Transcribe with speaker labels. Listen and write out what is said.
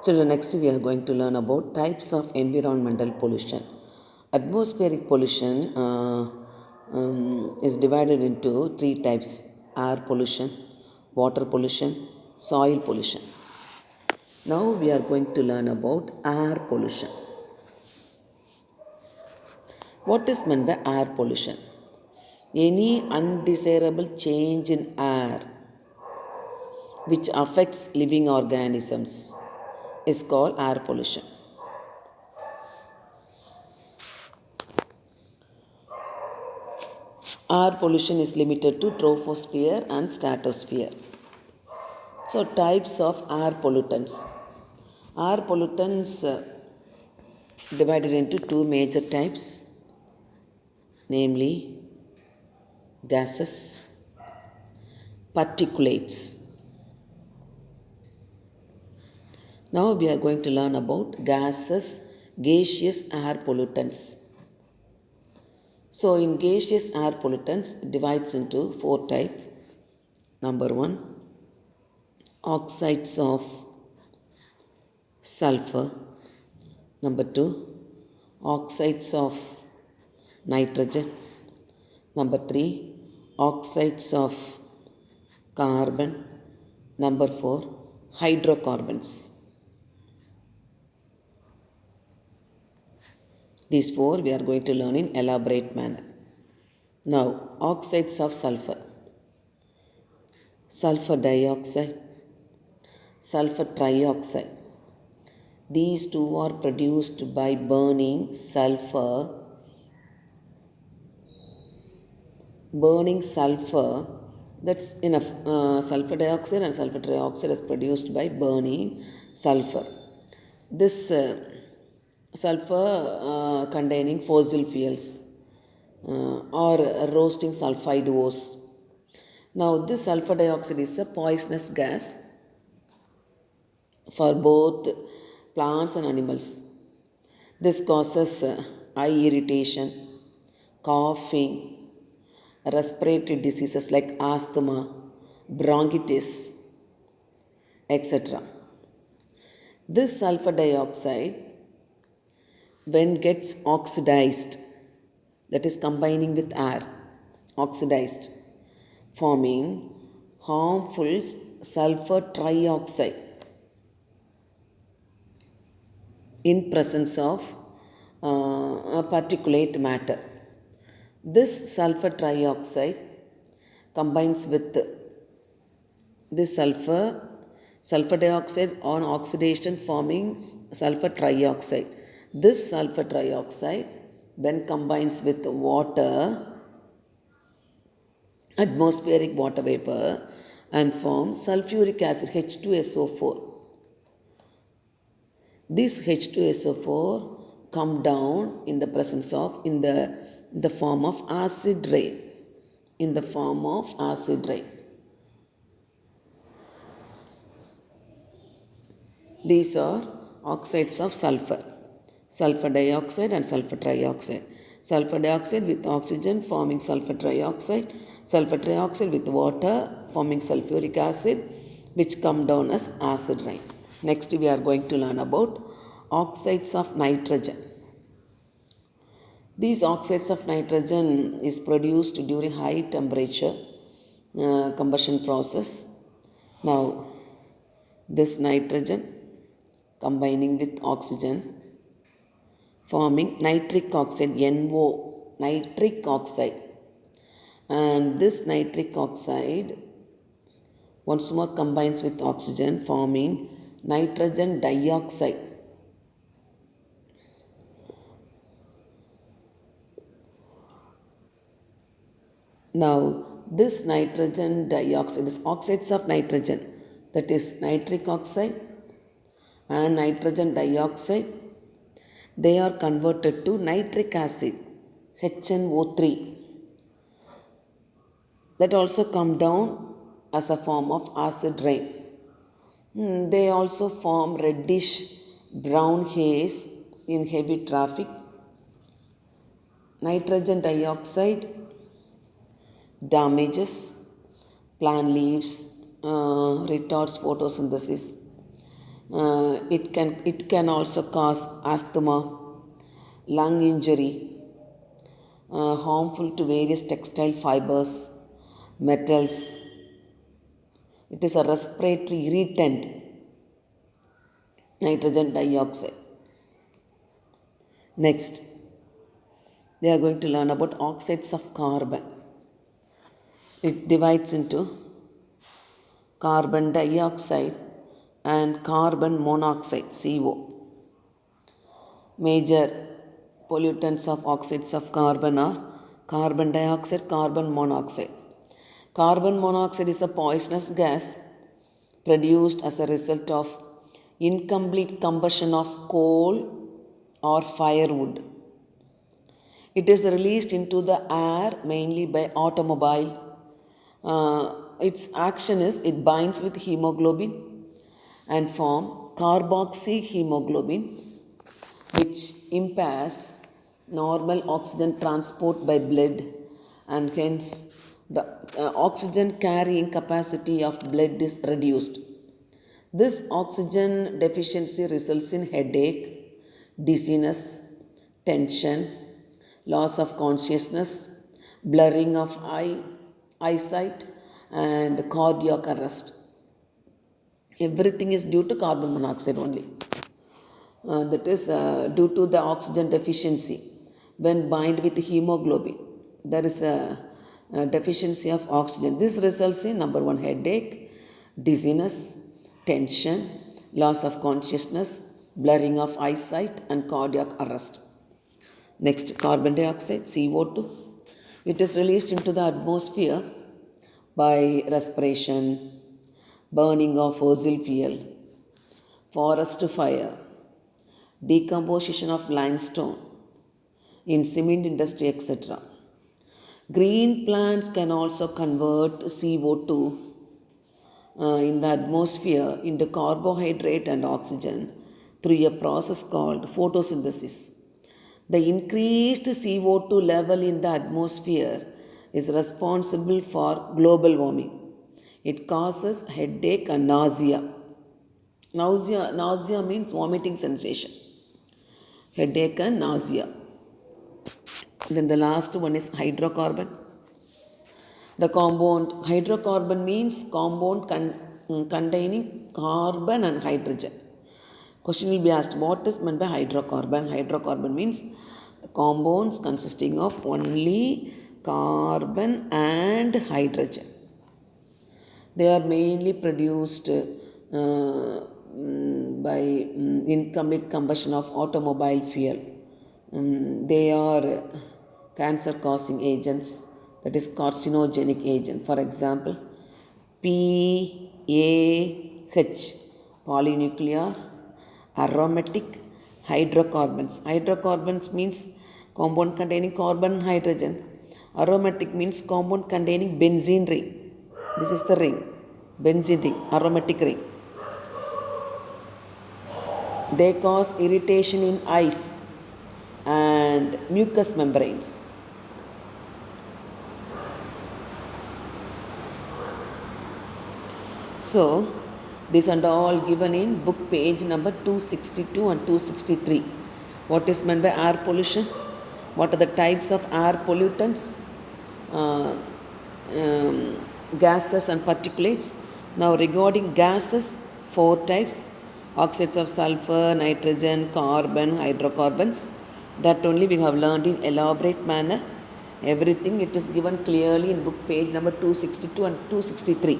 Speaker 1: Children, next we are going to learn about types of environmental pollution. Atmospheric pollution is divided into three types: air pollution, water pollution, soil pollution. Now we are going to learn about air pollution. What is meant by air pollution? Any undesirable change in air which affects living organisms is called air pollution. Air pollution is limited to troposphere and stratosphere. So, types of air pollutants. Air pollutants divided into two major types, namely gases, particulates. Now we are going to learn about gaseous air pollutants. So in gaseous air pollutants divides into four types. Number one, oxides of sulfur. Number two, oxides of nitrogen. Number three, oxides of carbon. Number four, hydrocarbons. These four we are going to learn in elaborate manner. Now, oxides of sulfur. Sulfur dioxide, sulfur trioxide. These two are produced by burning sulfur. That's enough. Sulfur dioxide and sulfur trioxide is produced by burning sulfur. This sulfur containing fossil fuels or roasting sulfide ores. Now, this sulfur dioxide is a poisonous gas for both plants and animals. This causes eye irritation, coughing, respiratory diseases like asthma, bronchitis, etc. This sulfur dioxide, when gets oxidized, that is combining with air, oxidized, forming harmful sulfur trioxide in presence of a particulate matter. This sulfur trioxide combines with this sulfur dioxide on oxidation forming sulfur trioxide. This sulfur trioxide then combines with water, atmospheric water vapor, and forms sulfuric acid H2SO4. This H2SO4 come down in the presence of in the form of acid rain. In the form of acid rain. These are oxides of sulfur. Sulfur dioxide and sulfur trioxide. Sulfur dioxide with oxygen forming sulfur trioxide. Sulfur trioxide with water forming sulfuric acid, which come down as acid rain. Next we are going to learn about oxides of nitrogen. These oxides of nitrogen is produced during high temperature combustion process. Now this nitrogen combining with oxygen forming nitric oxide, NO, nitric oxide. And this nitric oxide once more combines with oxygen forming nitrogen dioxide. Now this nitrogen dioxide, this oxides of nitrogen, that is nitric oxide and nitrogen dioxide, they are converted to nitric acid, HNO3. That also come down as a form of acid rain. They also form reddish brown haze in heavy traffic. Nitrogen dioxide damages plant leaves, retards photosynthesis, It can also cause asthma, lung injury, harmful to various textile fibers, metals. It is a respiratory irritant, nitrogen dioxide. Next, we are going to learn about oxides of carbon. It divides into carbon dioxide and carbon monoxide, CO. Major pollutants of oxides of carbon are carbon dioxide, carbon monoxide. Carbon monoxide is a poisonous gas produced as a result of incomplete combustion of coal or firewood. It is released into the air mainly by automobile. Its action is it binds with hemoglobin and form carboxyhemoglobin, which impairs normal oxygen transport by blood, and hence the oxygen carrying capacity of blood is reduced. This oxygen deficiency results in headache, dizziness, tension, loss of consciousness, blurring of eyesight, and cardiac arrest. Everything is due to carbon monoxide only. That is due to the oxygen deficiency. When bind with hemoglobin, there is a deficiency of oxygen. This results in number one, headache, dizziness, tension, loss of consciousness, blurring of eyesight, and cardiac arrest. Next, carbon dioxide, CO2. It is released into the atmosphere by respiration, burning of fossil fuel, forest fire, decomposition of limestone in cement industry, etc. Green plants can also convert CO2 in the atmosphere into carbohydrate and oxygen through a process called photosynthesis. The increased CO2 level in the atmosphere is responsible for global warming. It causes headache and nausea. Nausea means vomiting sensation. Headache and nausea. Then the last one is hydrocarbon. The compound hydrocarbon means compound containing carbon and hydrogen. Question will be asked, what is meant by hydrocarbon? Hydrocarbon means the compounds consisting of only carbon and hydrogen. They are mainly produced by incomplete combustion of automobile fuel. They are cancer causing agents, that is carcinogenic agent. For example, PAH, polynuclear aromatic hydrocarbons. Hydrocarbons means compound containing carbon and hydrogen. Aromatic means compound containing benzene ring. This is the ring, benzene ring, aromatic ring. They cause irritation in eyes and mucous membranes. So, these are all given in book page number 262 and 263. What is meant by air pollution? What are the types of air pollutants? Gases and particulates. Now regarding gases, 4 types: oxides of sulfur, nitrogen, carbon, hydrocarbons. That only we have learned in elaborate manner. Everything it is given clearly in book page number 262 and 263.